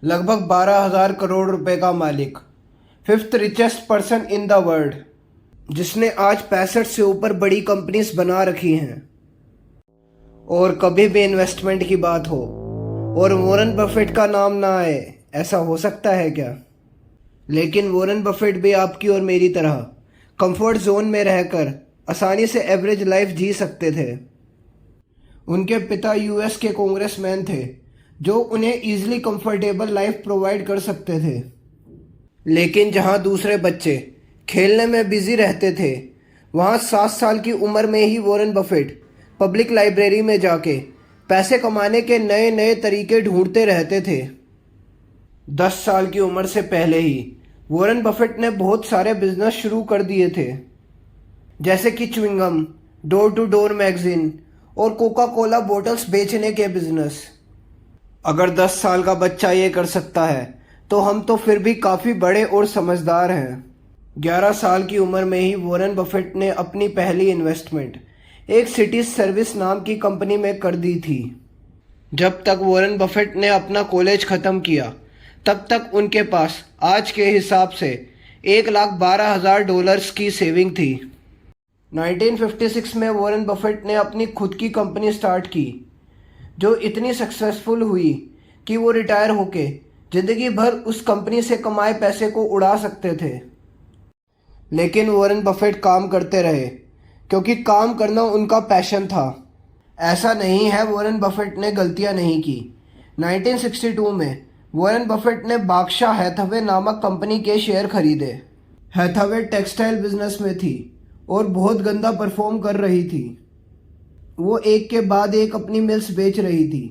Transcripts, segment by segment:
लगभग 12,000 करोड़ रुपए का मालिक, fifth richest person in the world, जिसने आज 65 से ऊपर बड़ी कंपनीज बना रखी हैं। और कभी भी इन्वेस्टमेंट की बात हो और वॉरेन बफेट का नाम ना आए, ऐसा हो सकता है क्या? लेकिन वॉरेन बफेट भी आपकी और मेरी तरह कंफर्ट जोन में रहकर आसानी से एवरेज लाइफ जी सकते थे। उनके पिता यूएस के कांग्रेसमैन थे जो उन्हें इजीली कंफर्टेबल लाइफ प्रोवाइड कर सकते थे। लेकिन जहां दूसरे बच्चे खेलने में बिजी रहते थे, वहां 7 साल की उम्र में ही वॉरेन बफेट पब्लिक लाइब्रेरी में जाके पैसे कमाने के नए नए तरीके ढूंढते रहते थे। 10 साल की उम्र से पहले ही वॉरेन बफेट ने बहुत सारे बिजनेस शुरू कर दिए थे, जैसे कि chewing gum, door to door magazine और कोका कोला बोटल्स बेचने के बिजनेस। अगर 10 साल का बच्चा ये कर सकता है तो हम तो फिर भी काफ़ी बड़े और समझदार हैं। 11 साल की उम्र में ही वॉरेन बफेट ने अपनी पहली इन्वेस्टमेंट एक सिटी सर्विस नाम की कंपनी में कर दी थी। जब तक वॉरेन बफेट ने अपना कॉलेज ख़त्म किया, तब तक उनके पास आज के हिसाब से $1,12,000 की सेविंग थी। 1956 में वॉरेन बफेट ने अपनी खुद की कंपनी स्टार्ट की, जो इतनी सक्सेसफुल हुई कि वो रिटायर होके ज़िंदगी भर उस कंपनी से कमाए पैसे को उड़ा सकते थे। लेकिन वॉरेन बफेट काम करते रहे, क्योंकि काम करना उनका पैशन था। ऐसा नहीं है वॉरेन बफेट ने गलतियां नहीं की। 1962 में वॉरेन बफेट ने बार्कशायर हैथवे नामक कंपनी के शेयर खरीदे। हैथवे टेक्सटाइल बिजनेस में थी और बहुत गंदा परफॉर्म कर रही थी। वो एक के बाद एक अपनी मिल्स बेच रही थी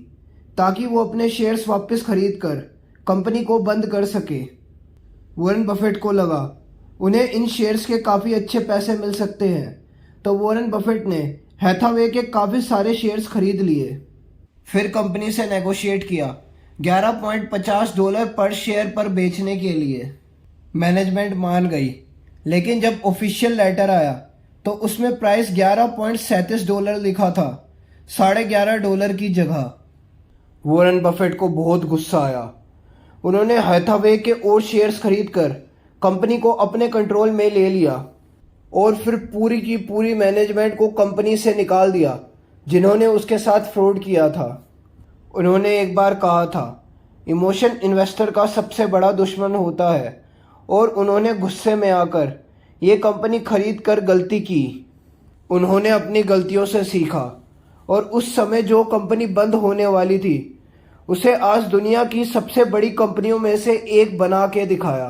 ताकि वो अपने शेयर्स वापस खरीद कर कंपनी को बंद कर सके। वॉरेन बफेट को लगा उन्हें इन शेयर्स के काफ़ी अच्छे पैसे मिल सकते हैं, तो वॉरेन बफेट ने हैथवे के काफ़ी सारे शेयर्स खरीद लिए। फिर कंपनी से नेगोशिएट किया $11.50 पर शेयर पर बेचने के लिए। मैनेजमेंट मान गई, लेकिन जब ऑफिशियल लेटर आया तो उसमें प्राइस $11.37 लिखा था, $11.5 की जगह। वॉरेन बफेट को बहुत गुस्सा आया। उन्होंने हैथवे के और शेयर्स खरीदकर कंपनी को अपने कंट्रोल में ले लिया और फिर पूरी की पूरी मैनेजमेंट को कंपनी से निकाल दिया, जिन्होंने उसके साथ फ्रॉड किया था। उन्होंने एक बार कहा था, इमोशन इन्वेस्टर का सबसे बड़ा दुश्मन होता है, और उन्होंने गुस्से में आकर ये कंपनी खरीद कर गलती की। उन्होंने अपनी गलतियों से सीखा और उस समय जो कंपनी बंद होने वाली थी, उसे आज दुनिया की सबसे बड़ी कंपनियों में से एक बना के दिखाया।